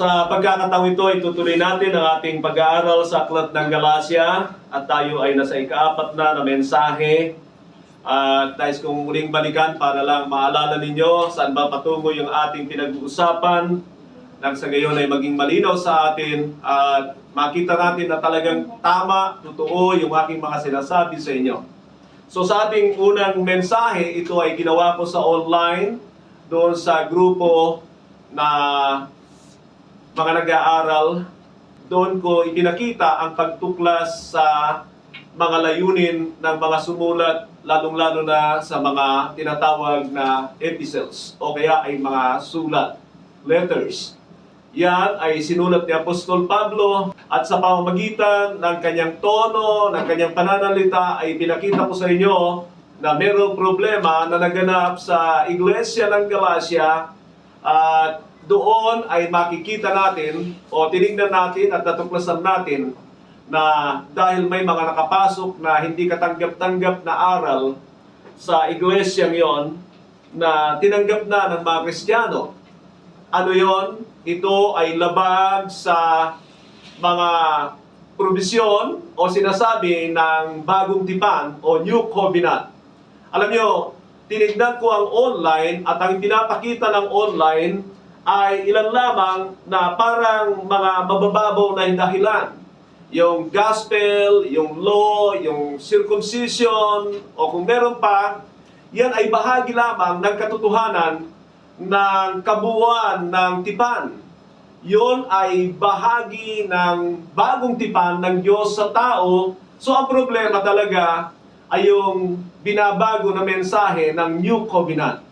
Sa pagkakataong ito, itutuloy natin ang ating pag-aaral sa Aklat ng Galacia at tayo ay nasa ika-4 na mensahe. At nais kong muling balikan para lang maalala ninyo saan ba patungo yung ating pinag-uusapan nang sa gayon ay maging malinaw sa atin at makita natin na talagang tama, totoo yung aking mga sinasabi sa inyo. So sa ating unang mensahe, ito ay ginawa ko sa online doon sa grupo na mga nag-aaral. Doon ko ipinakita ang pagtuklas sa mga layunin ng mga sumulat, lalong-lalo na sa mga tinatawag na epistles o kaya ay mga sulat, letters. Yan ay sinulat ni Apostol Pablo at sa pamamagitan ng kanyang tono, ng kanyang pananalita ay pinakita ko sa inyo na mayroong problema na naganap sa Iglesia ng Galacia at doon ay makikita natin o tinignan natin at natuklasan natin na dahil may mga nakapasok na hindi katanggap-tanggap na aral sa iglesia ngayon na tinanggap na ng mga Kristiyano. Ano yon? Ito ay labag sa mga probisyon o sinasabi ng bagong tipan o New Covenant. Alam nyo, tinignan ko ang online at ang pinapakita ng online ay ilan lamang na parang mga mabababaw na dahilan. Yung gospel, yung law, yung circumcision, o kung meron pa, yan ay bahagi lamang ng katotohanan ng kabuuan ng tipan. Yon ay bahagi ng bagong tipan ng Diyos sa tao. So ang problema talaga ay yung binabago na mensahe ng New Covenant.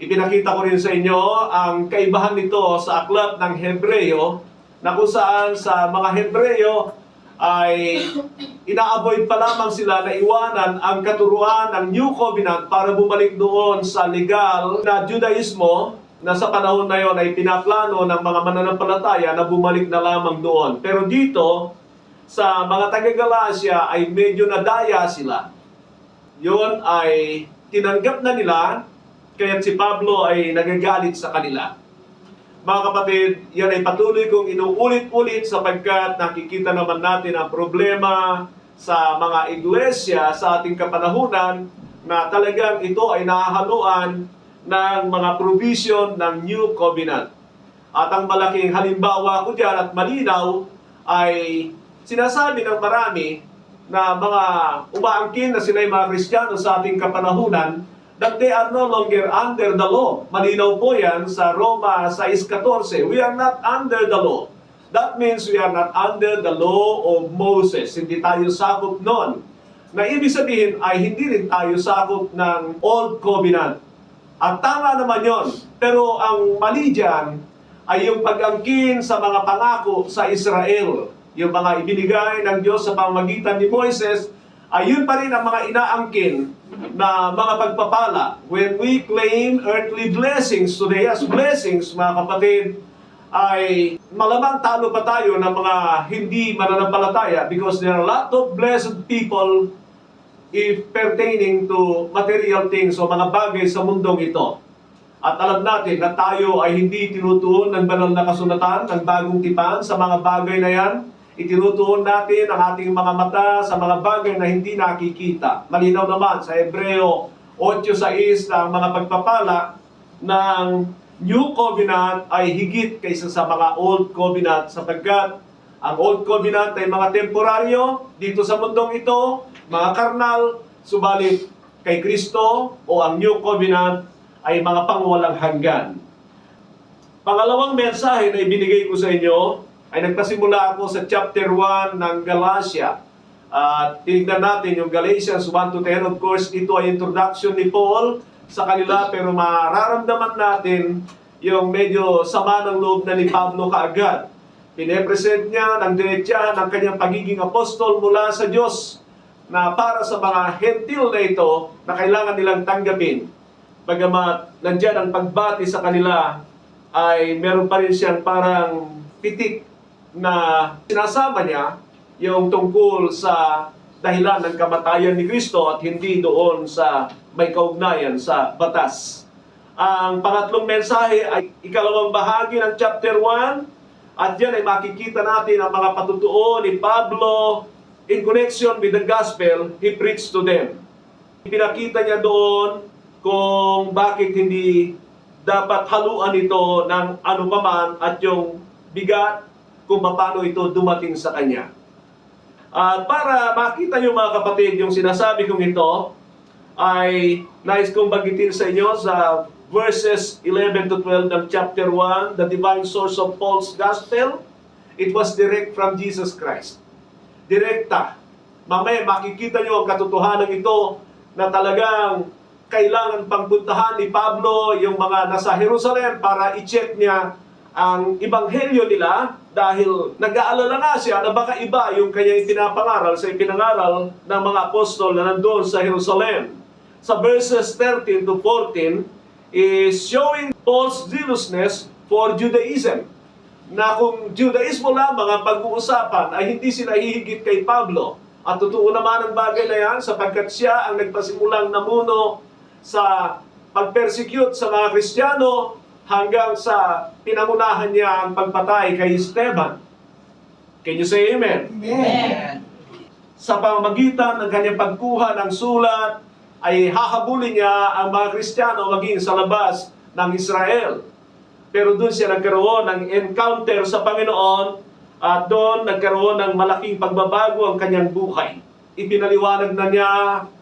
Ipinakita ko rin sa inyo ang kaibahan nito sa aklat ng Hebreo, na kung saan sa mga Hebreo ay ina-avoid pa lamang sila na iwanan ang katuruan ng New Covenant para bumalik doon sa legal na Judaismo na sa panahon na yon ay pinaplano ng mga mananampalataya na bumalik na lamang doon. Pero dito, sa mga taga-Galacia ay medyo nadaya sila. Yon ay tinanggap na nila, kaya si Pablo ay nagagalit sa kanila. Mga kapatid, yan ay patuloy kong inuulit-ulit sapagkat nakikita naman natin ang problema sa mga iglesia sa ating kapanahunan na talagang ito ay nahahaluan ng mga provision ng New Covenant. At ang malaking halimbawa ko dyan at malinaw ay sinasabi ng marami na mga umaangkin na sila ay mga Kristiyano sa ating kapanahunan that they are no longer under the law. Malinaw po yan sa Roma 6:14. We are not under the law. That means we are not under the law of Moses. Hindi tayo sakop noon. Na ibig sabihin ay hindi rin tayo sakop ng Old Covenant. At tama naman yon. Pero ang mali dyan ay yung pag-angkin sa mga pangako sa Israel. Yung mga ibinigay ng Diyos sa pamamagitan ni Moises, ay yun pa rin ang mga inaangkin na mga pagpapala. When we claim earthly blessings today as blessings, mga kapatid, ay malamang talo pa tayo ng mga hindi mananampalataya because there are a lot of blessed people if pertaining to material things o mga bagay sa mundong ito. At alam natin na tayo ay hindi tinutuon ng banal na kasulatan, ng bagong tipan sa mga bagay na yan. Itinutuon natin ang ating mga mata sa mga bagay na hindi nakikita. Malinaw naman sa Hebreo 8:6 na ang mga pagpapala ng New Covenant ay higit kaysa sa mga Old Covenant sapagkat ang Old Covenant ay mga temporaryo dito sa mundong ito, mga karnal, subalit kay Kristo o ang New Covenant ay mga pangwalang hanggan. Pangalawang mensahe na ibinigay ko sa inyo ay nagpasimula ako sa chapter 1 ng Galacia. Tinignan natin yung Galatians 1-10. Of course, ito ay introduction ni Paul sa kanila, pero mararamdaman natin yung medyo sama ng loob na ni Pablo kaagad. Pinepresent niya ng diretsahan ang kanyang pagiging apostol mula sa Diyos na para sa mga hentil na ito na kailangan nilang tanggapin. Bagamat nandiyan ang pagbati sa kanila, ay meron pa rin siyang parang pitik na sinasama niya yung tungkol sa dahilan ng kamatayan ni Kristo at hindi doon sa may kaugnayan sa batas. Ang pangatlong mensahe ay ikalawang bahagi ng chapter 1. At diyan ay makikita natin ang mga patutuo ni Pablo in connection with the gospel he preached to them. Pinakita niya doon kung bakit hindi dapat haluan ito ng anupaman at yung bigat kung paano ito dumating sa kanya. At para makita niyo mga kapatid, yung sinasabi kong ito ay nais kong bagitin sa inyo sa verses 11 to 12 ng chapter 1, the divine source of Paul's gospel. It was direct from Jesus Christ. Direkta. Mamaya makikita niyo ang katotohanan ito na talagang kailangan pagpuntahan ni Pablo yung mga nasa Jerusalem para i-check niya ang ebanghelyo nila dahil nag-aalala nga siya na baka iba yung kanyang ipinapangaral sa ipinangaral ng mga apostol na nandoon sa Jerusalem. Sa verses 13 to 14 is showing Paul's zealousness for Judaism. Na kung Judaismo lamang ang pag-uusapan ay hindi sila hihigit kay Pablo. At totoo naman ang bagay na yan sapagkat siya ang nagpasimulang namuno sa pag-persecute sa mga Kristiyano hanggang sa pinangunahan niya ang pagpatay kay Esteban. Can you say amen? Amen. Sa pamamagitan ng kanyang pagkuha ng sulat, ay hahabulin niya ang mga Kristiyano maging sa labas ng Israel. Pero doon siya nagkaroon ng encounter sa Panginoon at doon nagkaroon ng malaking pagbabago ang kanyang buhay. Ipinaliwanag na niya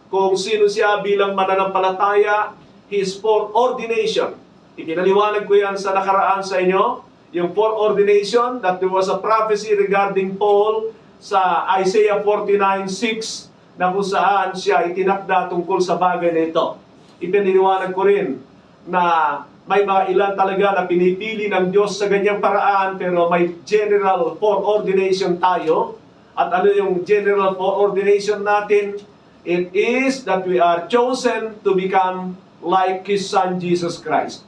kung sino siya bilang mananampalataya, his foreordination. Ipinaliwanag ko yan sa nakaraan sa inyo, yung foreordination, that there was a prophecy regarding Paul sa Isaiah 49:6 na kung saan siya itinakda tungkol sa bagay na ito. Ipinaliwanag ko rin na may mga ilan talaga na pinipili ng Diyos sa ganyang paraan pero may general foreordination tayo. At ano yung general foreordination natin? It is that we are chosen to become like His Son Jesus Christ.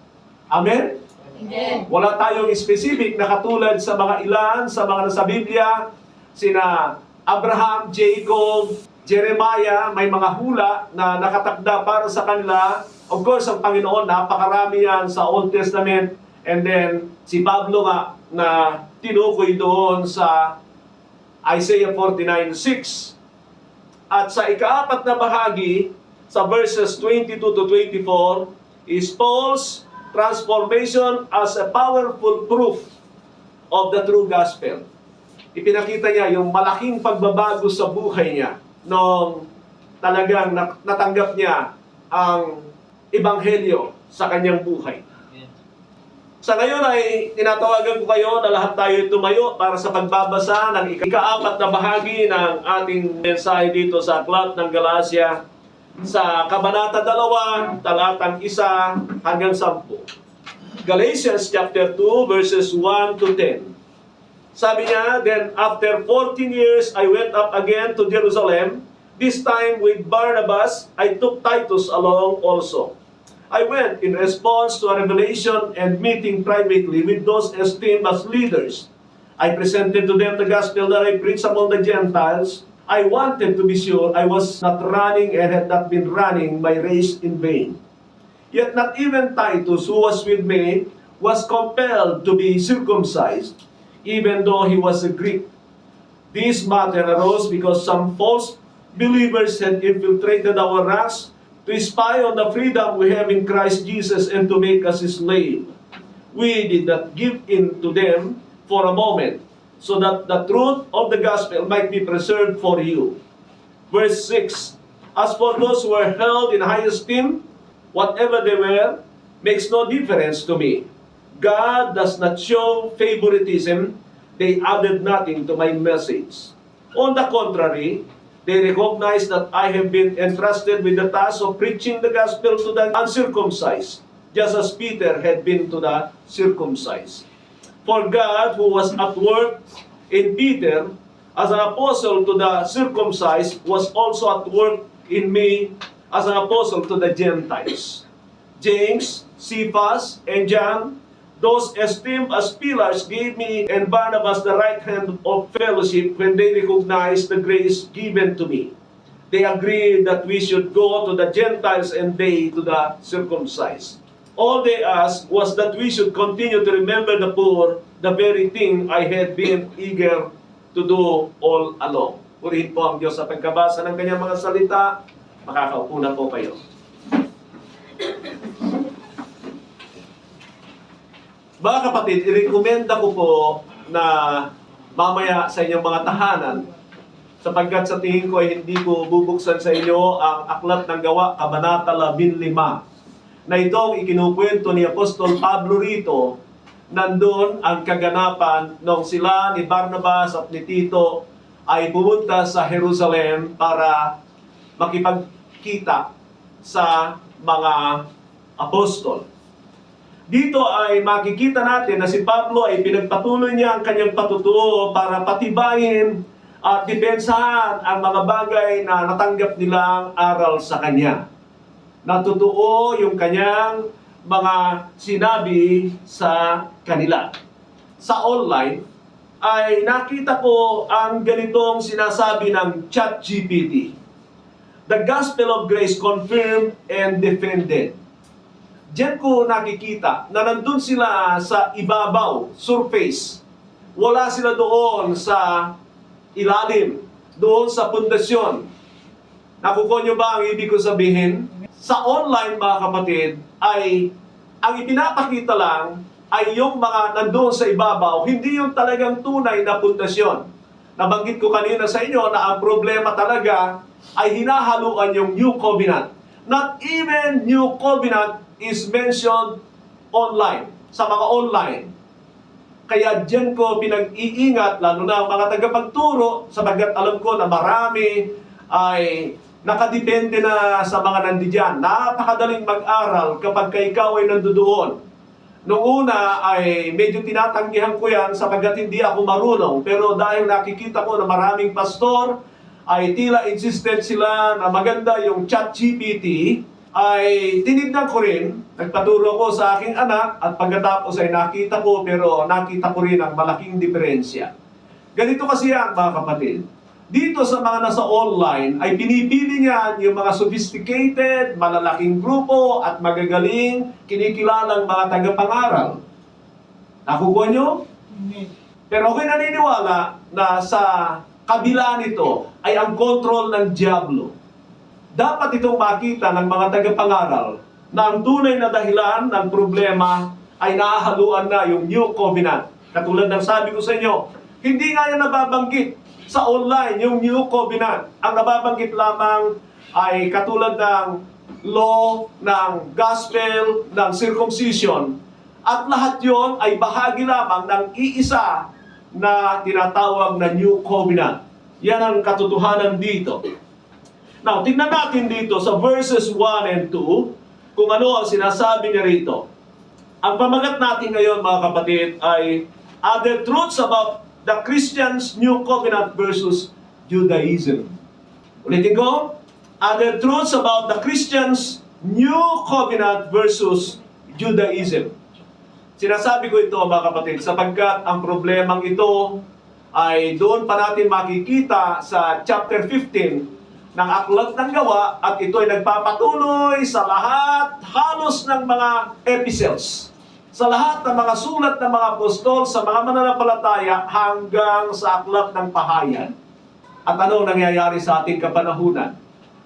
Amen? Amen. Wala tayong specific na katulad sa mga ilan, sa mga nasa Biblia, sina Abraham, Jacob, Jeremiah, may mga hula na nakatakda para sa kanila. Of course, ang Panginoon, napakarami yan sa Old Testament. And then, si Pablo nga na tinukoy doon sa Isaiah 49:6. At sa ikaapat na bahagi, sa verses 22 to 24, is Paul's transformation as a powerful proof of the true gospel. Ipinakita niya yung malaking pagbabago sa buhay niya nung talagang natanggap niya ang ebanghelyo sa kanyang buhay. Sa ngayon ay tinatawagan ko kayo na lahat tayo tumayo para sa pagbabasa ng ikaapat na bahagi ng ating mensahe dito sa Aklat ng Galacia sa Kabanata 2, talatang 1 hanggang 10. Galatians chapter 2 verses 1 to 10. Sabi niya, then after 14 years I went up again to Jerusalem, this time with Barnabas. I took Titus along also. I went in response to a revelation and meeting privately with those esteemed as leaders. I presented to them the gospel that I preached among the Gentiles. I wanted to be sure I was not running and had not been running my race in vain. Yet not even Titus, who was with me, was compelled to be circumcised, even though he was a Greek. This matter arose because some false believers had infiltrated our ranks to spy on the freedom we have in Christ Jesus and to make us his slave. We did not give in to them for a moment, so that the truth of the gospel might be preserved for you. Verse 6, as for those who are held in high esteem, whatever they were, makes no difference to me. God does not show favoritism. They added nothing to my message. On the contrary, they recognize that I have been entrusted with the task of preaching the gospel to the uncircumcised, just as Peter had been to the circumcised. For God, who was at work in Peter as an apostle to the circumcised, was also at work in me as an apostle to the Gentiles. James, Cephas, and John, those esteemed as pillars, gave me and Barnabas the right hand of fellowship when they recognized the grace given to me. They agreed that we should go to the Gentiles and they to the circumcised. all they asked was that we should continue to remember the poor, the very thing I had been eager to do all along. Purihin po ang Diyos sa pagkabasa ng kanyang mga salita. Makakaupo na po kayo. Mga kapatid, i-recommenda ko po na mamaya sa inyong mga tahanan, sapagkat sa tingin ko ay hindi ko bubuksan sa inyo ang Aklat ng Gawa, Kabanata 15, na itong ikinukwento ni Apostol Pablo rito. Nandun ang kaganapan nung sila ni Barnabas at ni Tito ay pumunta sa Jerusalem para makipagkita sa mga apostol. Dito ay makikita natin na si Pablo ay pinagpatuloy niya ang kanyang patutuo para patibayin at depensahan ang mga bagay na natanggap nilang aral sa kanya. Natutuo yung kanyang mga sinabi sa kanila. Sa online ay nakita ko ang ganitong sinasabi ng ChatGPT. The Gospel of Grace confirmed and defended. Diyan ko nakikita na nandun sila sa ibabaw, surface. Wala sila doon sa ilalim, doon sa pundasyon. Nakukuha nyo ba ang ibig ko sabihin? Sa online, mga kapatid, ay ang ipinapakita lang ay yung mga nandun sa ibabaw, hindi yung talagang tunay na pundasyon. Nabanggit ko kanina sa inyo na ang problema talaga ay hinahaluan yung New Covenant. Not even New Covenant is mentioned online, sa mga online. Kaya diyan ko pinag-iingat, lalo na ang mga tagapagturo, sapagkat alam ko na marami ay nakadepende na sa mga nandiyan. Napakadaling mag-aral kapag ikaw ay nandoon. Noong una ay medyo tinatanggihan ko yan sapagkat hindi ako marunong. Pero dahil nakikita ko na maraming pastor, ay tila insistent sila na maganda yung ChatGPT, ay tinignan ko rin, nagpaturo ko sa aking anak at pagkatapos ay nakita ko, pero nakita ko rin ang malaking diferensya. Ganito kasi yan, mga kapatid. Dito sa mga nasa online ay pinipili niyan yung mga sophisticated, malalaking grupo at magagaling, kinikilalang mga tagapangaral. Nakukuha nyo? Pero ako'y naniniwala na sa kabila nito ay ang kontrol ng Diablo. Dapat itong makita ng mga tagapangaral na ang tunay na dahilan ng problema ay nahahaluan na yung New Covenant. Katulad ng sabi ko sa inyo, hindi nga yan nababanggit sa online yung New Covenant. Ang nababanggit lamang ay katulad ng law, ng gospel, ng circumcision. At lahat yon ay bahagi lamang ng iisa na tinatawag na New Covenant. Yan ang katotohanan dito. Now, tingnan natin dito sa verses 1 and 2 kung ano ang sinasabi niya rito. Ang pamagat natin ngayon, mga kapatid, ay other truths about the Christians' New Covenant versus Judaism. Ulitin ko, other truths about the Christians' New Covenant versus Judaism. Sinasabi ko ito, mga kapatid, sapagkat ang problemang ito ay doon pa natin makikita sa chapter 15 ng Aklat ng Gawa, at ito ay nagpapatuloy sa lahat, halos ng mga epistles, sa lahat ng mga sulat ng mga apostol, sa mga mananampalataya, hanggang sa Aklat ng Pahayan. At ano nangyayari sa ating kapanahunan?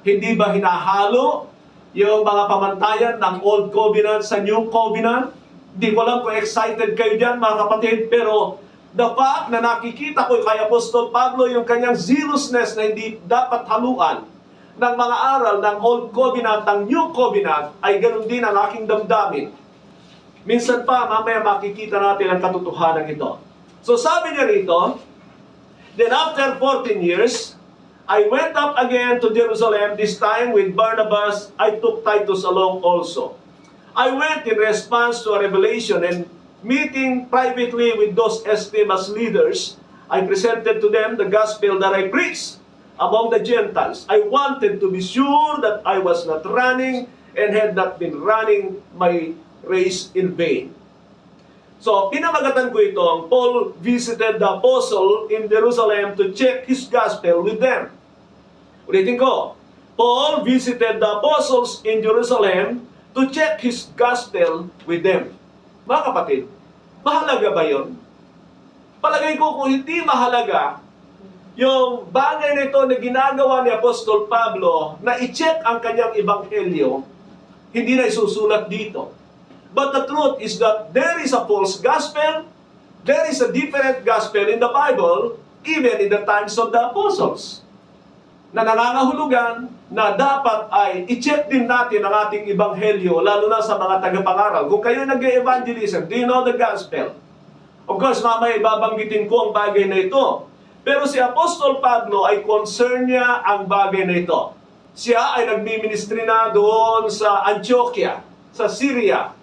Hindi ba hinahalo yung mga pamantayan ng Old Covenant sa New Covenant? Hindi ko alam kung excited kayo dyan, mga kapatid, pero the fact na nakikita ko kay Apostol Pablo yung kanyang zealousness na hindi dapat haluan ng mga aral ng Old Covenant, ng New Covenant, ay ganun din ang aking damdamin. Minsan pa, mamaya makikita natin ang katotohanan ito. So sabi niya rito, then after 14 years, I went up again to Jerusalem, this time with Barnabas. I took Titus along also. I went in response to a revelation, and meeting privately with those esteemed as leaders, I presented to them the gospel that I preached among the Gentiles. I wanted to be sure that I was not running and had not been running my race in vain. So, pinamagatan ko ito, Paul visited the apostle in Jerusalem to check his gospel with them. Ulitin ko, Paul visited the apostles in Jerusalem to check His gospel with them. Mga kapatid, mahalaga ba yun? Palagay ko kung hindi mahalaga, yung bagay na ito na ginagawa ni Apostol Pablo na i-check ang kanyang ebanghelyo, hindi na isusulat dito. But the truth is that there is a false gospel, there is a different gospel in the Bible, even in the times of the apostles, na nangangahulugan na dapat ay i-check din natin ang ating ebanghelyo, lalo na sa mga tagapangaral. Kung kayo nag-evangelism, do you know the gospel? Of course, mamaya ibabanggitin ko ang bagay na ito. Pero si Apostol Pablo ay concern niya ang bagay na ito. Siya ay nagmi-ministry na doon sa Antioquia, sa Syria.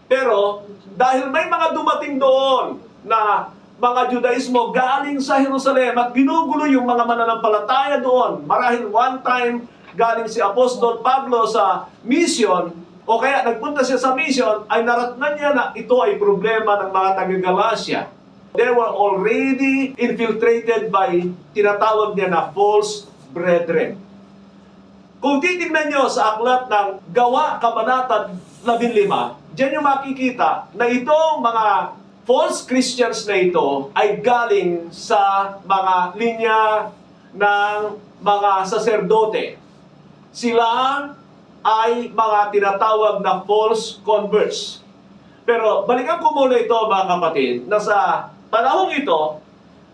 Pero dahil may mga dumating doon na mga Judaismo galing sa Jerusalem at ginugulo yung mga mananampalataya doon. Marahil one time galing si Apostol Pablo sa mission o kaya nagpunta siya sa mission ay naratnan niya na ito ay problema ng mga taga-Galacia. They were already infiltrated by tinatawag niya na false brethren. Kung titignan nyo sa aklat ng Gawa, Kabanata 15, diyan nyo makikita na itong mga false Christians na ito ay galing sa mga linya ng mga saserdote. Sila ay mga tinatawag na false converts. Pero balikan ko muna ito mga kapatid, na sa panahong ito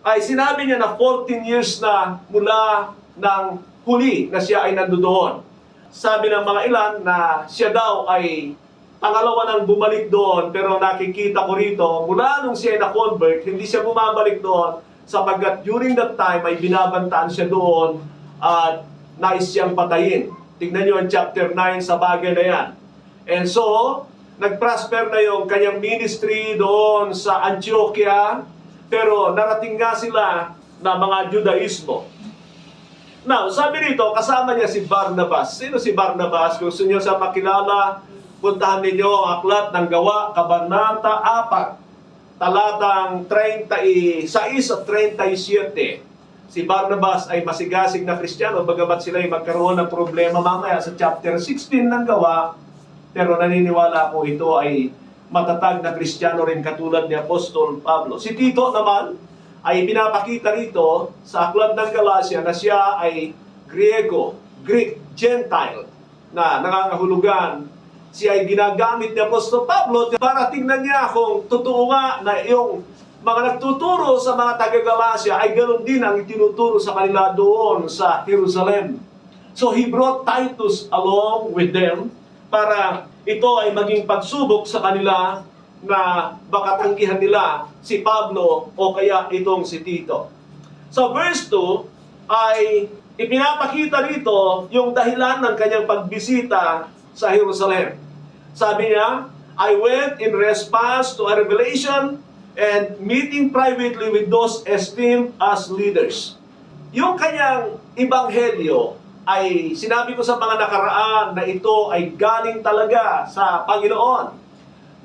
ay sinabi niya na 14 years na mula ng huli na siya ay nandoon. Sabi ng mga ilan na siya daw ay pangalawa nang bumalik doon, pero nakikita ko rito, mula nung siya ay na-convert, hindi siya bumabalik doon sapagkat during that time ay binabantaan siya doon at nais siyang patayin. Tignan niyo ang chapter 9 sa bagay na yan. And so, nag-prosper na yung kanyang ministry doon sa Antioquia, pero narating nga sila na mga Judaismo. Now, sabi rito, kasama niya si Barnabas. Sino si Barnabas? Kung gusto niyo sa makilala, puntahan ninyo ang aklat ng Gawa, Kabanata 4, talatang 36 at 37. Si Barnabas ay masigasig na Kristiyano, bagamat sila ay magkaroon ng problema mamaya sa chapter 16 ng Gawa, pero naniniwala ako ito ay matatag na Kristiyano rin katulad ni Apostol Pablo. Si Tito naman ay pinapakita rito sa aklat ng Galacia na siya ay Greek, Gentile, na nangangahulugan. Siya ay ginagamit ni Apostol Pablo para tingnan niya kung totoo nga na yung mga nagtuturo sa mga taga-Galacia ay ganoon din ang itinuturo sa kanila doon sa Jerusalem. So he brought Titus along with them para ito ay maging pagsubok sa kanila na baka tanggihan nila si Pablo o kaya itong si Tito. Sa verse 2 ay ipinapakita rito yung dahilan ng kanyang pagbisita sa Jerusalem. Sabi niya, I went in response to a revelation and meeting privately with those esteemed as leaders. Yung kanyang ebanghelyo ay sinabi ko sa mga nakaraan na ito ay galing talaga sa Panginoon.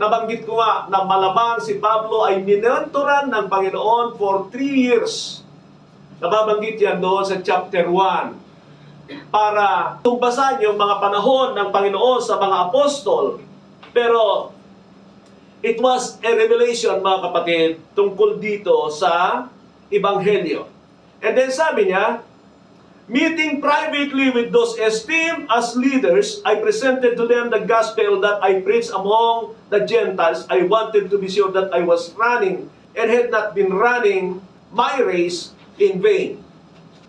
Nabanggit ko nga na malamang si Pablo ay minentoran ng Panginoon for 3 years. Nababanggit yan doon sa chapter 1 para tumbasan yung mga panahon ng Panginoon sa mga apostol. Pero it was a revelation, mga kapatid, tungkol dito sa ebanghelyo. And then sabi niya, meeting privately with those esteemed as leaders, I presented to them the gospel that I preached among the Gentiles. I wanted to be sure that I was running and had not been running my race in vain.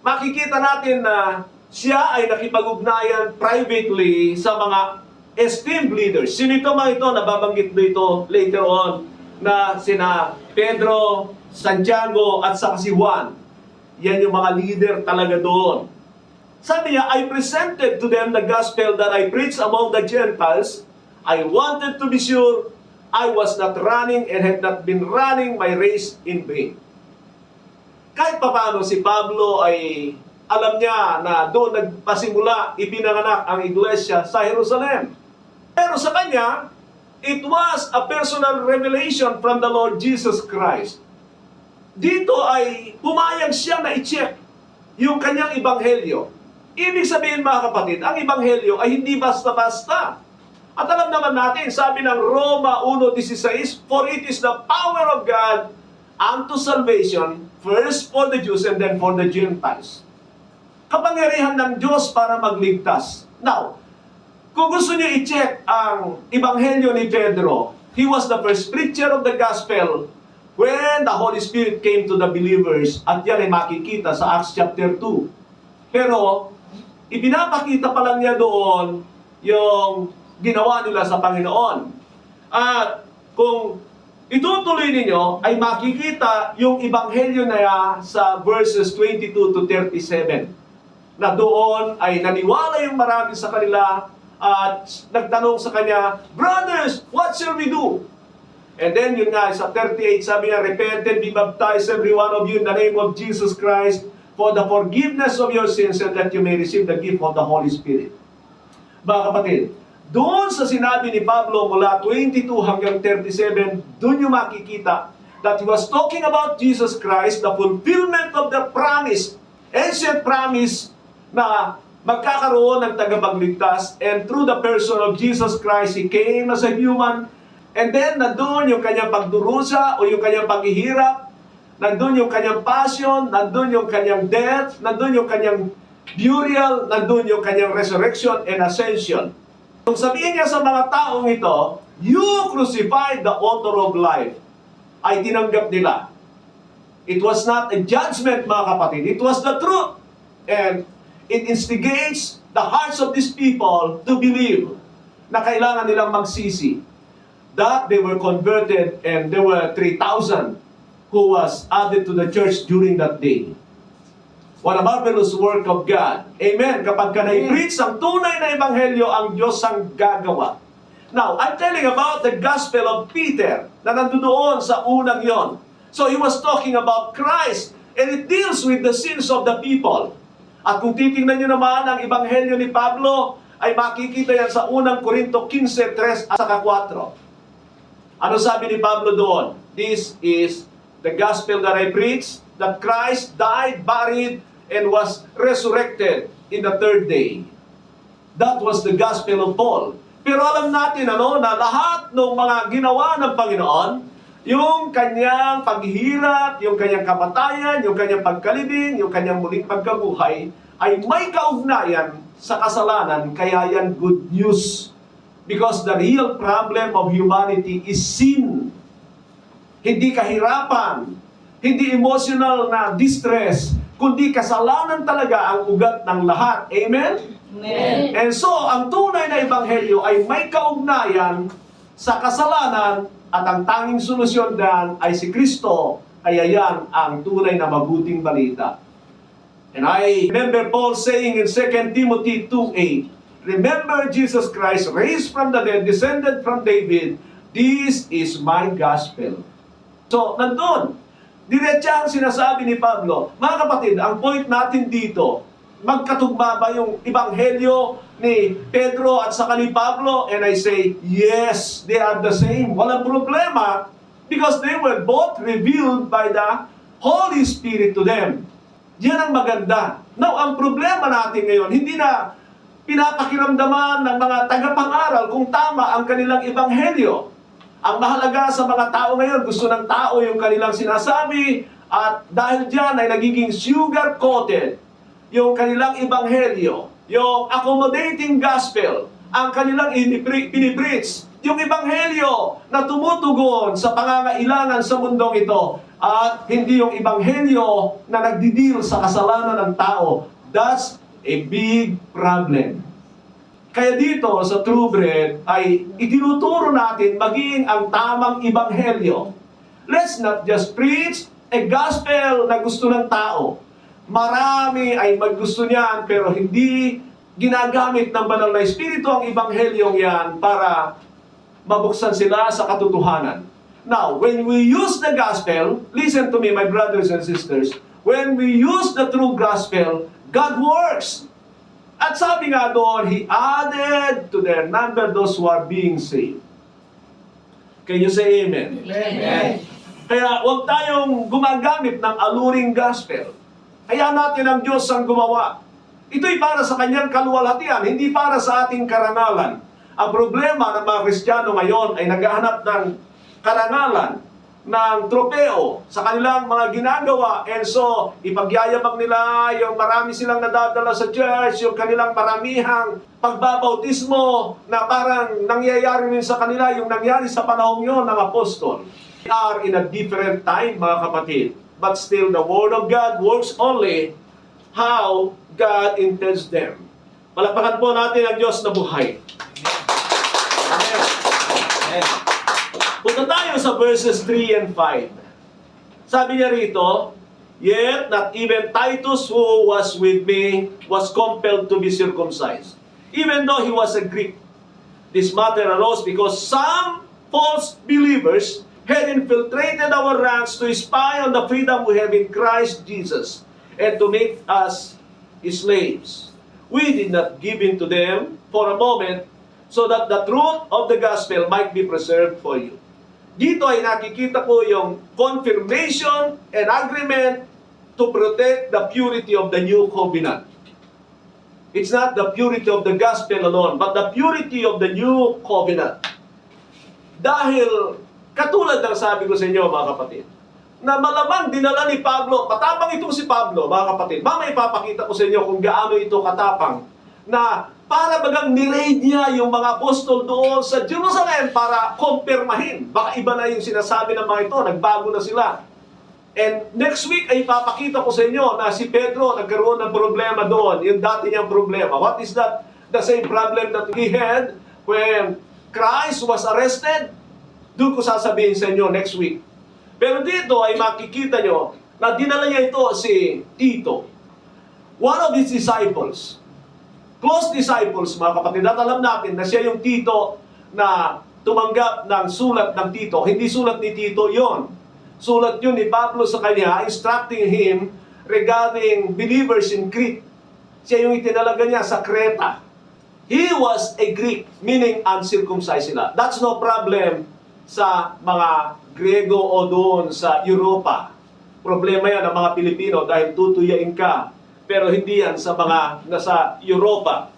Makikita natin na siya ay nakipag-ugnayan privately sa mga esteemed leaders. Sino ito mga ito? Nababanggit dito later on na sina Pedro, Santiago at saka si Juan. Yan yung mga leader talaga doon. Sabi niya, I presented to them the gospel that I preached among the Gentiles. I wanted to be sure I was not running and had not been running my race in vain. Kahit papaano si Pablo ay alam niya na doon nagpasimula, ipinanganak ang iglesia sa Jerusalem. Pero sa kanya, it was a personal revelation from the Lord Jesus Christ. Dito ay pumayag siya na i-check yung kanyang ebanghelyo. Ibig sabihin mga kapatid, ang ebanghelyo ay hindi basta-basta. At alam naman natin, sabi ng Roma 1:16, for it is the power of God unto salvation, first for the Jews and then for the Gentiles. Kapangyarihan ng Diyos para magligtas. Now, kung gusto niyo i-check ang Ebanghelyo ni Pedro, he was the first preacher of the gospel when the Holy Spirit came to the believers, at yan ay makikita sa Acts chapter 2. Pero, ipinapakita pa lang niya doon yung ginawa nila sa Panginoon. At kung itutuloy ninyo, ay makikita yung Ebanghelyo na yan sa verses 22 to 37. Na doon ay naniwala yung marami sa kanila at nagtanong sa kanya, brothers, what shall we do? And then yun nga, sa 38, sabi niya, repent and be baptized every one of you in the name of Jesus Christ for the forgiveness of your sins and that you may receive the gift of the Holy Spirit. Mga kapatid, doon sa sinabi ni Pablo mula 22 hanggang 37, doon yung makikita that he was talking about Jesus Christ, the fulfillment of the promise, ancient promise na magkakaroon ng tagapagligtas, and through the person of Jesus Christ, He came as a human, and then nandun yung kanyang pagdurusa o yung kanyang paghihirap, nandun yung kanyang passion, nandun yung kanyang death, nandun yung kanyang burial, nandun yung kanyang resurrection and ascension. Kung sabihin niya sa mga taong ito, you crucified the author of life, ay tinanggap nila. It was not a judgment, mga kapatid. It was the truth. And it instigates the hearts of these people to believe na kailangan nilang magsisi. That they were converted, and there were 3,000 who was added to the church during that day. What a marvelous work of God. Amen. Kapag ka na-preach ang tunay na ebanghelyo, ang Diyos ang gagawa. Now, I'm telling about the gospel of Peter na nandoon sa unang yon. So he was talking about Christ, and it deals with the sins of the people. At kung titingnan nyo naman ang Ebanghelyo ni Pablo, ay makikita yan sa unang Korinto 15:3 at saka 4. Ano sabi ni Pablo doon? This is the gospel that I preach, that Christ died, buried, and was resurrected in the third day. That was the gospel of Paul. Pero alam natin na lahat ng mga ginawa ng Panginoon, yung kanyang paghihirap, yung kanyang kamatayan, yung kanyang pagkalibing, yung kanyang muling pagkabuhay, ay may kaugnayan sa kasalanan, kaya yan good news. Because the real problem of humanity is sin. Hindi kahirapan, hindi emotional na distress, kundi kasalanan talaga ang ugat ng lahat. Amen? Amen. And so, ang tunay na ebanghelyo ay may kaugnayan sa kasalanan, at ang tanging solusyon dan ay si Kristo, kaya yan ang tunay na mabuting balita. And I remember Paul saying in 2 Timothy 2:8, remember Jesus Christ, raised from the dead, descended from David, this is my gospel. So, nandun, diretsahang sinasabi ni Pablo, mga kapatid, ang point natin dito, magkatugma ba yung ebanghelyo ni Pedro at saka ni Pablo? And I say, yes, they are the same. Walang problema because they were both revealed by the Holy Spirit to them. Yan ang maganda. Now, ang problema natin ngayon, hindi na pinapakiramdaman ng mga tagapang-aral kung tama ang kanilang ebanghelyo. Ang mahalaga sa mga tao ngayon, gusto ng tao yung kanilang sinasabi, at dahil dyan ay nagiging sugar-coated yung kanilang ebanghelyo, yung accommodating gospel, ang kanilang pinipreach, yung ebanghelyo na tumutugon sa pangangailangan sa mundong ito, at hindi yung ebanghelyo na nagdidil sa kasalanan ng tao. That's a big problem. Kaya dito sa True Bread ay itinuturo natin maging ang tamang ebanghelyo. Let's not just preach a gospel na gusto ng tao. Marami ay maggusto niyan pero hindi ginagamit ng banal na Espiritu ang ebanghelyong yan para mabuksan sila sa katotohanan. Now, when we use the gospel, listen to me my brothers and sisters, when we use the true gospel, God works. At sabi nga doon, He added to their number those who are being saved. Can you say amen? Amen. Kaya huwag tayong gumagamit ng alluring gospel. Hayaan natin ang Diyos ang gumawa. Ito'y para sa kanyang kaluwalhatian, hindi para sa ating karangalan. Ang problema ng mga Kristiyano ngayon ay naghahanap ng karangalan, ng tropeo sa kanilang mga ginagawa. And so, ipagyayabang nila yung marami silang nadadala sa church, yung kanilang maramihang pagbabautismo na parang nangyayari rin sa kanila yung nangyari sa panahon yun ng apostol. We are in a different time, mga kapatid. But still, the Word of God works only how God intends them. Palakpakan po natin ang Diyos na buhay. Amen. Amen. Punta tayo sa verses 3 and 5. Sabi niya rito, "Yet not even Titus who was with me was compelled to be circumcised, even though he was a Greek. This matter arose because some false believers had infiltrated our ranks to spy on the freedom we have in Christ Jesus and to make us his slaves. We did not give in to them for a moment so that the truth of the gospel might be preserved for you." Dito ay nakikita ko yung confirmation and agreement to protect the purity of the new covenant. It's not the purity of the gospel alone, but the purity of the new covenant. Dahil, katulad ng sabi ko sa inyo, mga kapatid, na malamang dinala ni Pablo, patapang itong si Pablo, mga kapatid. Mamaya ipapakita ko sa inyo kung gaano ito katapang, na para bagang niraid niya yung mga apostol doon sa Jerusalem para kumpirmahin. Baka iba na yung sinasabi ng mga ito, nagbago na sila. And next week ay ipapakita ko sa inyo na si Pedro nagkaroon ng problema doon, yung dati niyang problema. What is that? The same problem that he had when Christ was arrested? Doon ko sasabihin sa inyo next week. Pero dito ay makikita nyo na dinala niya ito si Tito, one of his disciples. Close disciples, mga kapatid. At alam natin na siya yung Tito na tumanggap ng sulat ng Tito. Hindi sulat ni Tito yon. Sulat yun ni Pablo sa kanya, instructing him regarding believers in Crete. Siya yung itinalaga niya sa Creta. He was a Greek, meaning uncircumcised sila. That's no problem sa mga Grego o doon sa Europa. Problema yan ng mga Pilipino dahil tutuyain ka. Pero hindi yan sa mga nasa Europa.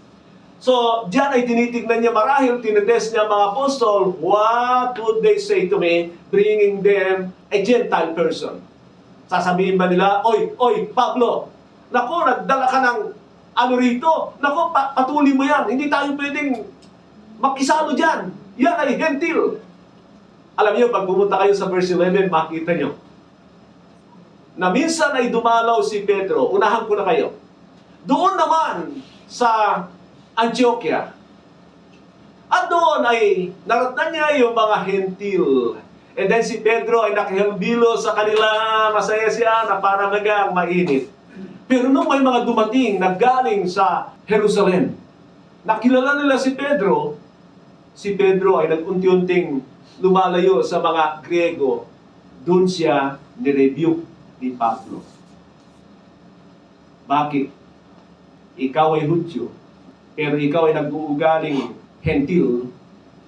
So, diyan ay tinitignan niya marahil, tinetest niya mga apostol, what would they say to me, bringing them a Gentile person? Sasabihin ba nila, Oy, Pablo, naku, nagdala ka ng ano rito, naku, patuli mo yan, hindi tayo pwedeng makisalo dyan, yan ay Gentil. Alam niyo, pag pumunta kayo sa verse 11, makita niyo, na minsan ay dumalaw si Pedro, unahan ko na kayo. Doon naman sa Antioquia. At doon ay naratnan niya yung mga hentil. And then si Pedro ay nakihalbilo sa kanila, masaya siya na parang nagang mainit. Pero nung may mga dumating na galing sa Jerusalem, nakilala nila si Pedro ay nag-unti-unting lumalayo sa mga Griego. Doon siya nirebuke ni Pablo. Bakit? Ikaw ay Hudyo, pero ikaw ay nag-uugaling hentil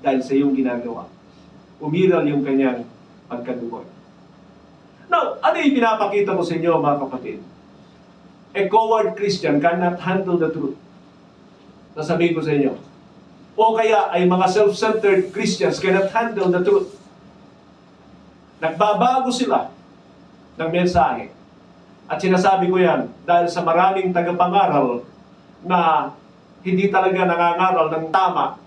dahil sa iyong ginagawa. Umiral yung kanyang pagkadugo. Now, ano yung pinapakita ko sa inyo, mga kapatid? A coward Christian cannot handle the truth. Sasabihin ko sa inyo. O kaya ay mga self-centered Christians cannot handle the truth. Nagbabago sila ng mensahe. At sinasabi ko yan dahil sa maraming tagapangaral na hindi talaga nangangaral ng tama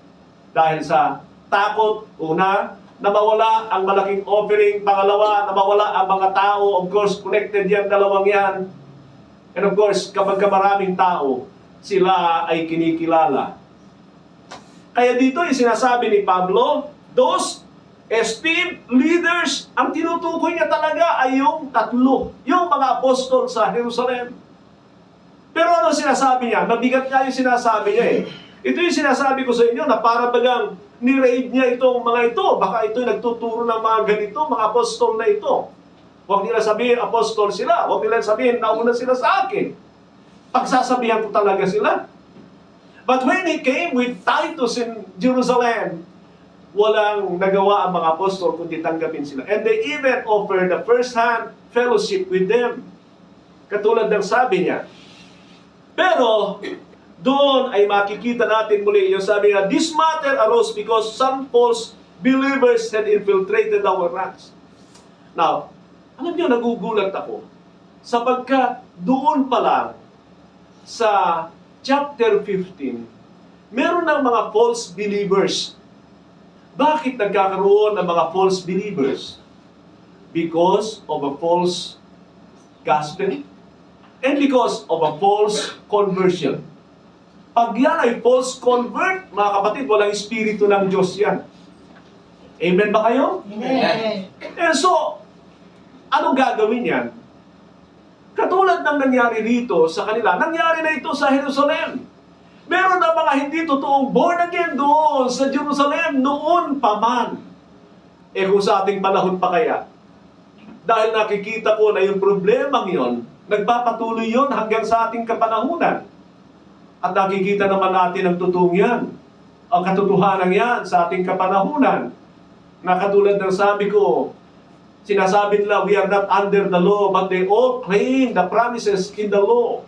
dahil sa takot, una, na mawala ang malaking offering, pangalawa, na mawala ang mga tao, of course, connected yan, dalawang yan. And of course, kapag maraming tao, sila ay kinikilala. Kaya dito yung sinasabi ni Pablo, those esteemed leaders, ang tinutukoy niya talaga ay yung tatlo, yung mga apostol sa Jerusalem. Pero ano sinasabi niya? Mabigat nga yung sinasabi niya eh. Ito yung sinasabi ko sa inyo na para bagang ni-raid niya itong mga ito. Baka ito nagtuturo ng mga ganito, mga apostol na ito. Huwag nila sabihin apostol sila. Huwag nila sabihin nauna sila sa akin. Pagsasabihan ko talaga sila. But when he came with Titus in Jerusalem, walang nagawa ang mga apostol kundi tanggapin sila. And they even offered the first-hand fellowship with them. Katulad ng sabi niya. Pero, doon ay makikita natin muli yung sabi nga, this matter arose because some false believers had infiltrated our ranks. Now, alam niyo, nagugulat ako sapagkat doon pa lang sa chapter 15, meron ng mga false believers. Bakit nagkakaroon ng mga false believers? Because of a false gospel and because of a false conversion. Pag yan ay false convert, mga kapatid, walang espiritu ng Diyos yan. Amen ba kayo? Amen. And so, anong gagawin yan? Katulad ng nangyari dito sa kanila, nangyari na ito sa Jerusalem. Meron na mga hindi totoong born again doon sa Jerusalem noon pa man. Kung sa ating panahon pa kaya, dahil nakikita ko na yung problemang yon, nagpapatuloy yon hanggang sa ating kapanahunan. At nakikita naman natin ang totoong yan, ang katotohanan yan sa ating kapanahunan. Na katulad ng sabi ko, sinasabi nila, we are not under the law, but they all claim the promises in the law.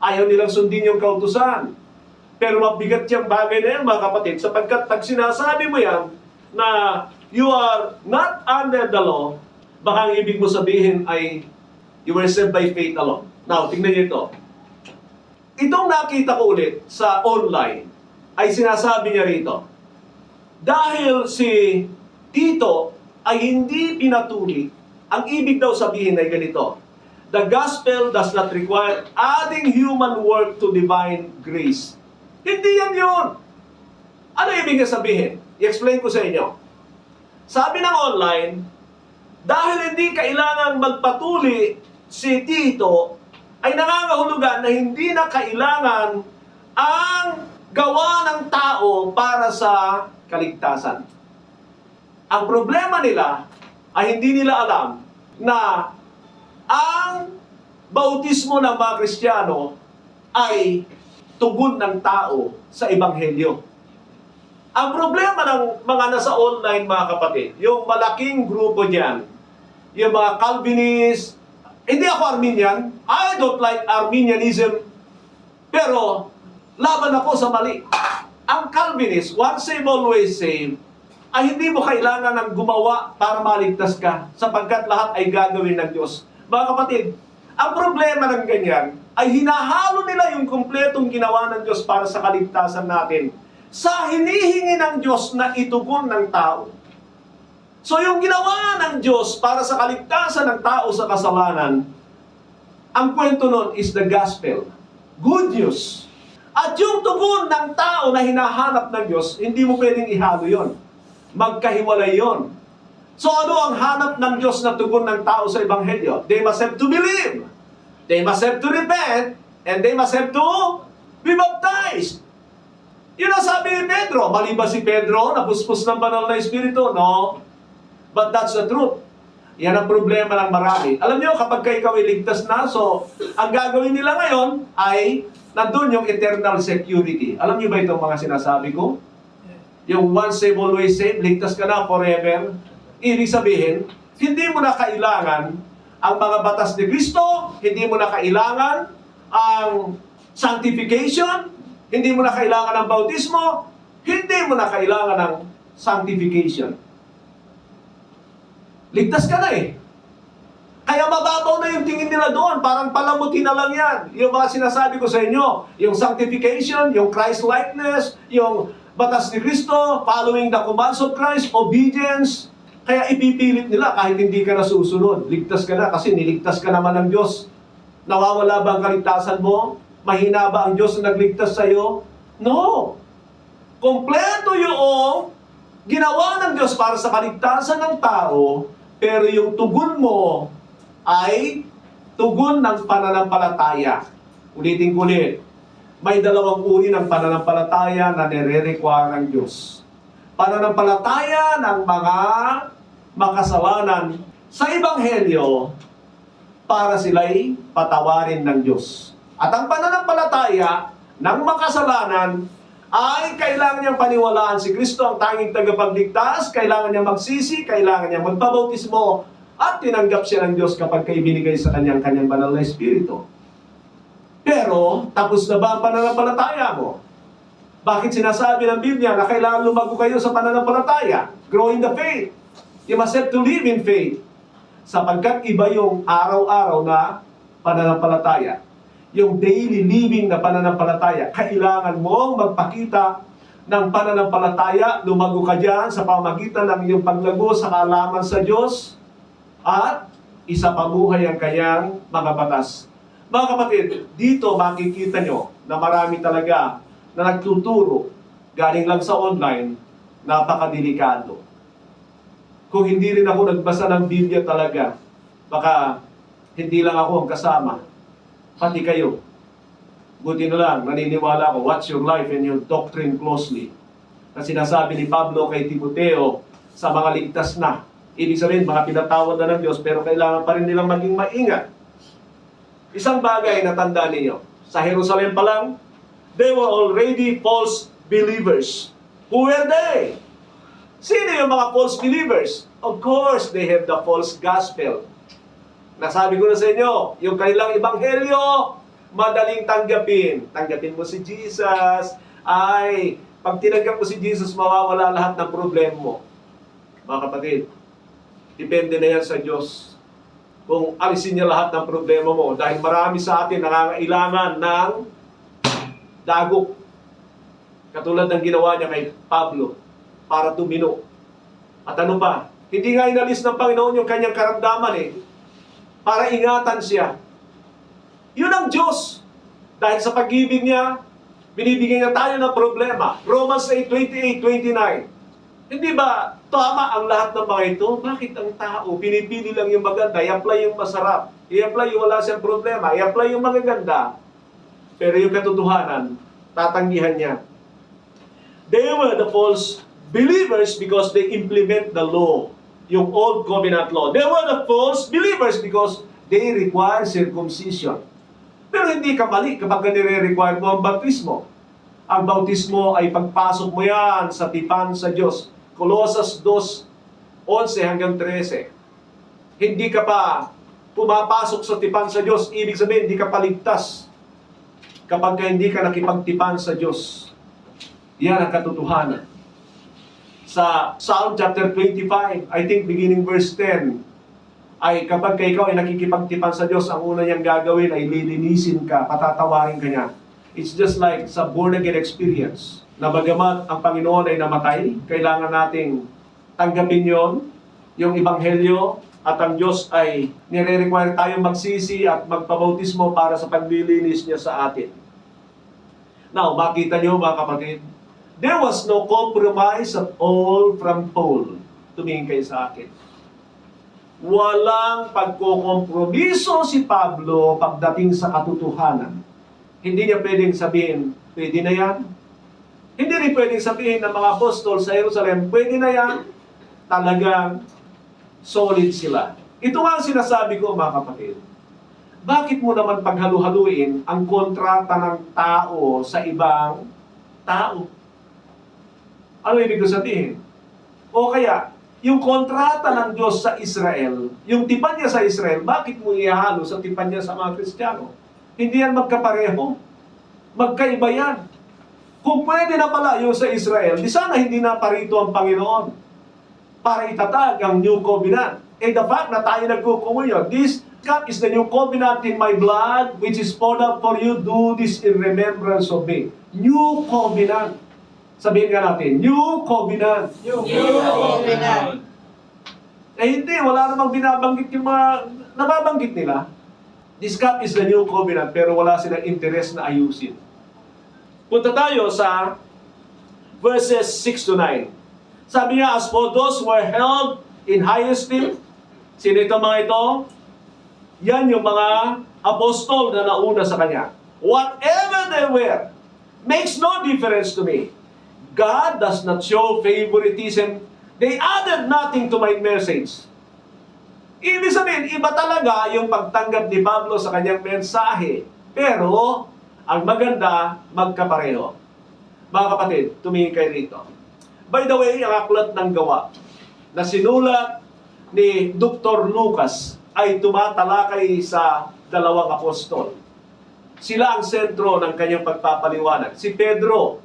Ayaw nilang sundin yung kautusan. Pero mabigat yung bagay na yan, mga kapatid, sapagkat pag sinasabi mo yan, na you are not under the law, baka ang ibig mo sabihin ay you were saved by faith alone. Now, tingnan niyo ito. Itong nakita ko ulit sa online, ay sinasabi niya rito, dahil si Tito ay hindi pinatuli, ang ibig daw sabihin ay ganito, the gospel does not require adding human work to divine grace. Hindi yan yun. Ano ibig niya sabihin? I-explain ko sa inyo. Sabi ng online, dahil hindi kailangan magpatuli si Tito, ay nangangahulugan na hindi na kailangan ang gawa ng tao para sa kaligtasan. Ang problema nila ay hindi nila alam na ang bautismo ng mga Kristiyano ay tugon ng tao sa Ebanghelyo. Ang problema ng mga nasa online, mga kapatid, yung malaking grupo dyan, yung mga Calvinist, hindi ako Arminian, I don't like Arminianism, pero laban ako sa mali. Ang Calvinist, once saved, always saved, ay hindi mo kailangan ng gumawa para maligtas ka, sapagkat lahat ay gagawin ng Diyos. Mga kapatid, ang problema ng ganyan ay hinahalo nila yung kumpletong ginawa ng Diyos para sa kaligtasan natin sa hinihingi ng Diyos na itugon ng tao. So yung ginawa ng Diyos para sa kaligtasan ng tao sa kasalanan, ang kwento nun is the gospel. Good news. At yung tugon ng tao na hinahanap ng Diyos, hindi mo pwedeng ihalo yon. Magkahiwalay yon. So ano ang hanap ng Diyos na tugon ng tao sa Ebanghelyo? They must have to believe. They must have to repent. And they must have to be baptized. Yun ang sabi ni Pedro. Mali ba si Pedro na puspos ng banal na Espiritu? No. But that's the truth. Yan ang problema ng marami. Alam niyo, kapag ikaw ay ligtas na, so ang gagawin nila ngayon ay nandun yung eternal security. Alam niyo ba itong mga sinasabi ko? Yung once saved, always saved, ligtas ka na forever. Ibig sabihin, hindi mo na kailangan ang mga batas ni Kristo, hindi mo na kailangan ang sanctification, hindi mo na kailangan ng bautismo, hindi mo na kailangan ng sanctification. Ligtas ka na eh. Kaya mababaw na yung tingin nila doon, parang palamuti na lang yan. Yung mga sinasabi ko sa inyo, yung sanctification, yung Christ-likeness, yung batas ni Kristo, following the commands of Christ, obedience. Kaya ipipilit nila kahit hindi ka na susunod. Ligtas ka na kasi niligtas ka naman ng Diyos. Nawawala ba ang kaligtasan mo? Mahina ba ang Diyos na nagligtas sa iyo? No. Kompleto yung ginawa ng Diyos para sa kaligtasan ng tao, pero yung tugon mo ay tugon ng pananampalataya. Ulitin ko ulit. May dalawang uri ng pananampalataya na nire-require ng Diyos. Pananampalataya ng mga makasalanan sa Ebanghelyo para sila'y patawarin ng Diyos. At ang pananampalataya ng makasalanan ay kailangan niyang paniwalaan si Kristo ang tanging tagapagligtas, kailangan niya magsisi, kailangan niya magpabautismo, at tinanggap siya ng Diyos kapag ibinigay sa kanyang banal na Espiritu. Pero, tapos na ba ang pananampalataya mo? Bakit sinasabi ng Biblia na kailangan lumago kayo sa pananampalataya? Grow in the faith. You must have to live in faith. Sapagkat iba yung araw-araw na pananampalataya. Yung daily living na pananampalataya. Kailangan mong magpakita ng pananampalataya. Lumago ka dyan sa pamagitan ng iyong paglago sa kaalaman sa Diyos at isapabuhay ang kanyang mga batas. Mga kapatid, dito makikita nyo na marami talaga na nagtuturo galing lang sa online, napakadelikado. Kung hindi rin ako nagbasa ng Biblia talaga, baka hindi lang ako ang kasama, pati kayo. Buti na lang, naniniwala ako, watch your life and your doctrine closely. Na sinasabi ni Pablo kay Timoteo sa mga ligtas na. Ibig sabihin, mga pinatawad na ng Diyos, pero kailangan pa rin nilang maging maingat. Isang bagay na tandaan ninyo, sa Jerusalem pa lang, they were already false believers. Who were they? Sino yung mga false believers? Of course, they have the false gospel. Nasabi ko na sa inyo, yung kanilang ebanghelyo, madaling tanggapin. Tanggapin mo si Jesus. Ay, pag tinanggap mo si Jesus, mawawala lahat ng problema mo. Mga kapatid, depende na yan sa Diyos. Kung alisin niya lahat ng problema mo. Dahil marami sa atin nangangailangan ng dagok. Katulad ng ginawa niya kay Pablo para tumino. At ano pa? Hindi nga inalis ng Panginoon yung kanyang karamdaman para ingatan siya. Yun ang Diyos. Dahil sa pag-ibig niya, binibigyan niya tayo ng problema. Romans 8:28-29. Hindi ba tama ang lahat ng mga ito? Bakit ang tao pinipili lang yung maganda, i-apply yung masarap, i-apply yung wala siyang problema, i-apply yung magaganda, pero yung katotohanan, tatanggihan niya. They were the false believers because they implement the law, yung old covenant law. They were the false believers because they require circumcision. Pero hindi ka mali kapag nire-require mo ang bautismo. Ang bautismo ay pagpasok mo yan sa tipan sa Diyos. Colossus 2:11-13. Hindi ka pa pumapasok sa tipan sa Diyos, ibig sabihin, hindi ka paligtas kapag hindi ka nakipagtipan sa Diyos. Yan ang katotohanan. Sa Psalm chapter 25, I think beginning verse 10, ay kapag ikaw ay nakikipagtipan sa Diyos, ang una niyang gagawin ay lilinisin ka, patatawarin ka niya. It's just like sa born-again experience, na bagamat ang Panginoon ay namatay, kailangan nating tanggapin yon, yung Ebanghelyo, at ang Diyos ay nire-require tayong magsisi at magpabautismo para sa paglilinis niya sa atin. Now, makita niyo mga kapatid, there was no compromise at all from Paul. Tumingin kayo sa akin. Walang pagkokompromiso si Pablo pagdating sa katotohanan. Hindi niya pwedeng sabihin, pwede na yan. Hindi rin pwedeng sabihin ng mga apostol sa Jerusalem, pwede na yan. Talagang solid sila. Ito nga ang sinasabi ko mga kapatid. Bakit mo naman paghalu-haluin ang kontrata ng tao sa ibang tao? Ano ibig sabihin? O kaya, yung kontrata ng Diyos sa Israel, yung tipan niya sa Israel, bakit mo ihalo sa tipan niya sa mga Kristiyano? Hindi yan magkapareho. Magkaiba yan. Kung pwede na pala yung sa Israel, di sana hindi na parito ang Panginoon para itatag ang New Covenant. And the fact na tayo nagkukumunyo, this cup is the New Covenant in my blood, which is poured out for you, do this in remembrance of me. New Covenant. Sabihin nga natin, New Covenant. New Covenant. Hindi, wala namang binabanggit yung mga nababanggit nila. This cup is the New Covenant, pero wala silang interest na ayusin. Punta tayo sa verses 6-9. Sabi niya, as for those who were held in high esteem, sino itong mga ito? Yan yung mga apostol na nauna sa kanya. Whatever they were, makes no difference to me. God does not show favoritism. They added nothing to my message. Ibig sabihin, iba talaga yung pagtanggap ni Pablo sa kanyang mensahe. Pero, ang maganda, magkapareho. Mga kapatid, tumingin kayo rito. By the way, ang aklat ng gawa na sinulat ni Dr. Lucas ay tumatalakay sa dalawang apostol. Sila ang sentro ng kanyang pagpapaliwanag. Si Pedro,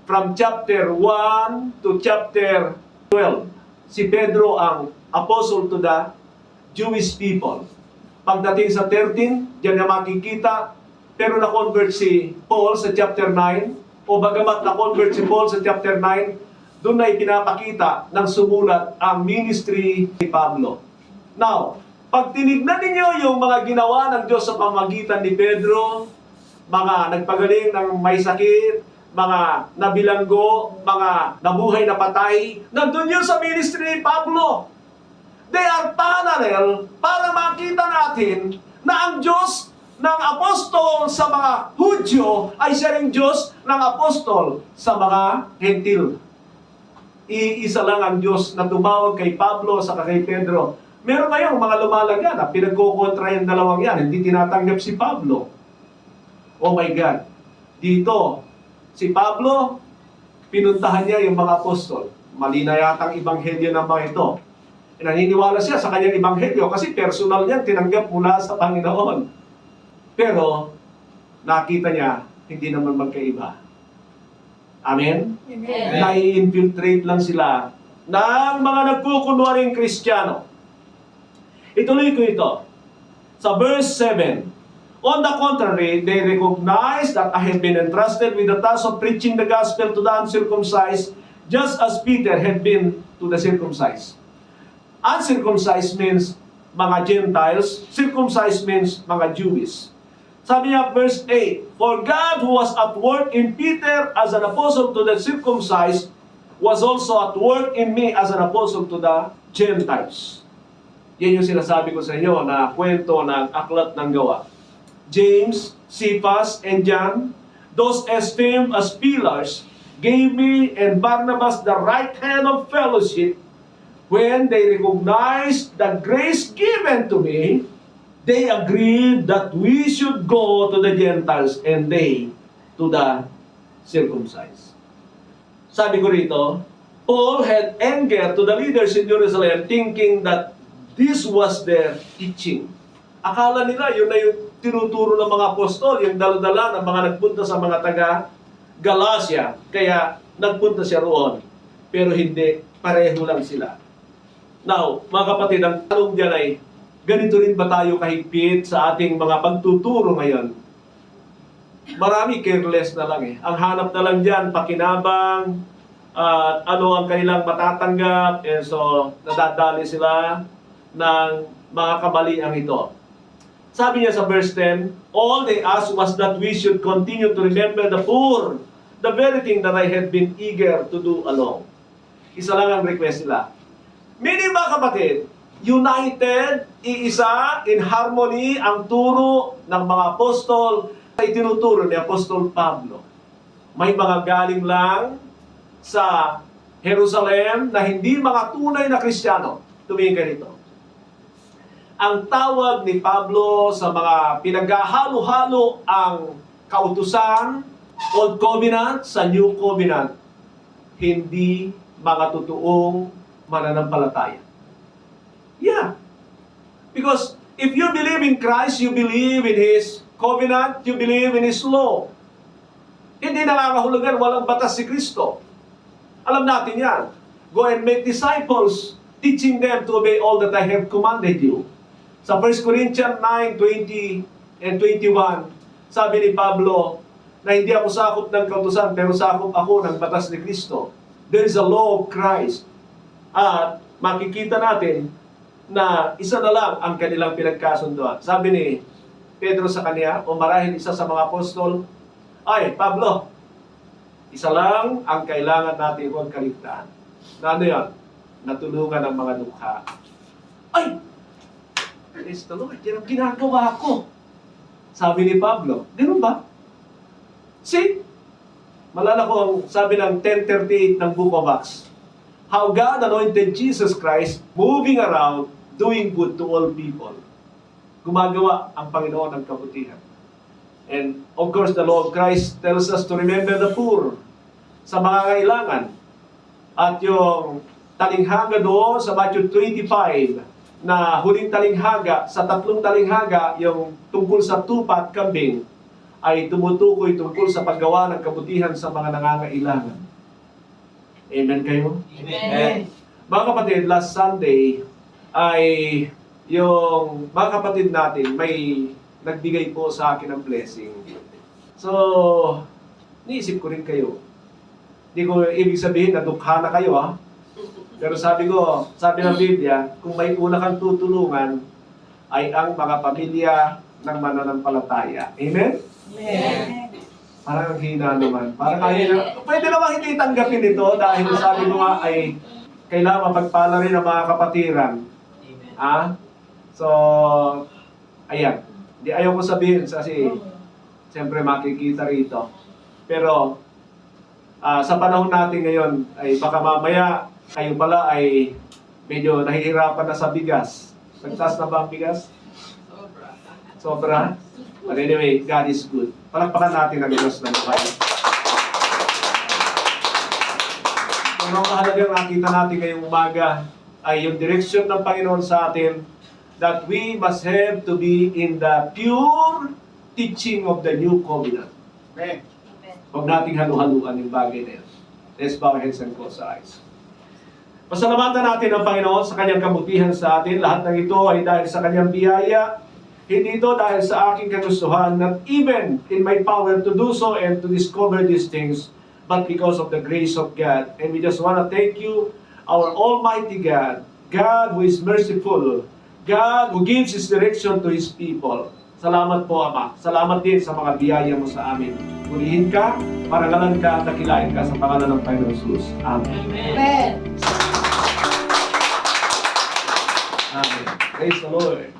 from chapter 1 to chapter 12, si Pedro ang apostle to the Jewish people. Pagdating sa 13, diyan na makikita, pero na-convert si Paul sa chapter 9, o bagamat na-convert si Paul sa chapter 9, doon na ipinapakita ng sumulat ang ministry ni Pablo. Now, pag tinignan ninyo yung mga ginawa ng Diyos sa pamamagitan ni Pedro, mga nagpagaling ng may sakit, mga nabilanggo, mga nabuhay na patay, nandun yun sa ministry ni Pablo. They are parallel para makita natin na ang Diyos ng apostol sa mga Hudyo ay siya ring Diyos ng apostol sa mga Hentil. Iisa lang ang Diyos na tumawag kay Pablo sa kay Pedro. Meron ngayong mga lumalaga na pinagkukontra yung dalawang yan. Hindi tinatanggap si Pablo. Oh my God. Dito, si Pablo, pinuntahan niya yung mga apostol. Mali na yatang ibanghelyo ng mga ito. Naniniwala siya sa kanyang ibanghelyo kasi personal niya tinanggap mula sa Panginoon. Pero, nakita niya, hindi naman magkaiba. Amen? Amen. Nai-infiltrate lang sila ng mga nagkukunwaring Kristiyano. Ituloy ko ito. Sa verse 7, on the contrary, they recognize that I have been entrusted with the task of preaching the gospel to the uncircumcised, just as Peter had been to the circumcised. Uncircumcised means mga Gentiles, circumcised means mga Jewish. Sabi niya, verse 8, for God who was at work in Peter as an apostle to the circumcised was also at work in me as an apostle to the Gentiles. Yan yung sinasabi ko sa inyo na kwento ng Aklat ng Gawa. James, Cephas, and John, those esteemed as pillars, gave me and Barnabas the right hand of fellowship. When they recognized the grace given to me, they agreed that we should go to the Gentiles and they to the circumcised. Sabi ko rito, Paul had anger to the leaders in Jerusalem thinking that this was their teaching. Akala nila yun na yung tinuturo ng mga apostol, yung dala-dala ng mga nagpunta sa mga taga Galacia. Kaya nagpunta siya roon. Pero hindi, pareho lang sila. Now, mga kapatid, ang tanong dyan ay, ganito rin ba tayo kahigpit sa ating mga pagtuturo ngayon? Marami careless na lang eh. Ang hanap na lang dyan, pakinabang, at ano ang kanilang matatanggap, and so nadadali sila ng mga kabaliang ito. Sabi niya sa verse 10, all they asked was that we should continue to remember the poor, the very thing that I had been eager to do along. Isa lang ang request nila. Meaning mga kapatid, united, iisa, in harmony ang turo ng mga apostol na itinuturo ni Apostol Pablo. May mga galing lang sa Jerusalem na hindi mga tunay na Kristiyano. Tumingin ka rito. Ang tawag ni Pablo sa mga pinaghahalo-halo ang kautusan, Old Covenant sa New Covenant, hindi mga totoong mananampalataya. Yeah. Because if you believe in Christ, you believe in His covenant, you believe in His law. Hindi nangangahulugan walang batas si Kristo. Alam natin yan. Go and make disciples, teaching them to obey all that I have commanded you. Sa 1 Corinthians 9:20 and 21, sabi ni Pablo na hindi ako sakop ng kautusan, pero sakop ako ng batas ni Kristo. There is a law of Christ. At makikita natin na isa na lang ang kanilang pinagkasunduan. Sabi ni Pedro sa kanya, o marahil isa sa mga apostol, ay, Pablo, isa lang ang kailangan natin huwag kaligtaan. Na ano yan? Natulungan ang mga dukha. Ay! Praise the Lord, yan ang ginagawa ko. Sabi ni Pablo, ganun ba? See? Malala ko ang sabi ng 10:38 ng Book of Acts. How God anointed Jesus Christ moving around, doing good to all people. Gumagawa ang Panginoon ng kabutihan. And of course, the law of Christ tells us to remember the poor sa mga kailangan. At yung talinghaga doon sa Matthew 25, na huling talinghaga, sa tatlong talinghaga, yung tungkol sa tupa at kambing, ay tumutukoy tungkol sa paggawa ng kabutihan sa mga nangangailangan. Amen kayo? Amen. Mga kapatid, last Sunday ay yung mga kapatid natin may nagbigay po sa akin ng blessing. So, niisip ko rin kayo. Hindi ko ibig sabihin na dukha na kayo ha. Pero sabi ng Biblia, kung may una kang tutulungan, ay ang mga pamilya ng mananampalataya. Amen? Amen. Parang ang hina naman. Parang pwede naman hindi tanggapin ito dahil sabi ko nga ay kailangan mapagpala rin ang mga kapatiran. Ah? So, ayan. Di ayaw ko sabihin kasi siyempre makikita rito. Pero sa panahon natin ngayon ay baka mamaya kayo pala ay medyo nahihirapan na sa bigas. Nagtaas na ba ang bigas? Sobra. But anyway, God is good. Palakpakan natin ang Diyos ng buhay. Ang mahalagang nakita natin ngayong umaga ay yung direksyon ng Panginoon sa atin that we must have to be in the pure teaching of the new covenant. Okay? Huwag nating halu-haluan yung bagay na yun. Let's bow our heads and close our eyes. Pasalamatan natin ang Panginoon sa kanyang kabutihan sa atin. Lahat ng ito ay dahil sa kanyang biyaya. Hindi ito dahil sa aking kagustuhan, not even in my power to do so and to discover these things, but because of the grace of God. And we just want to thank you, our Almighty God, God who is merciful, God who gives His direction to His people. Salamat po, Ama. Salamat din sa mga biyaya mo sa amin. Purihin ka, parangalan ka, at dakilain ka sa pangalan ng Panginoon Jesus. Amen. Amen. Amen. Praise the Lord.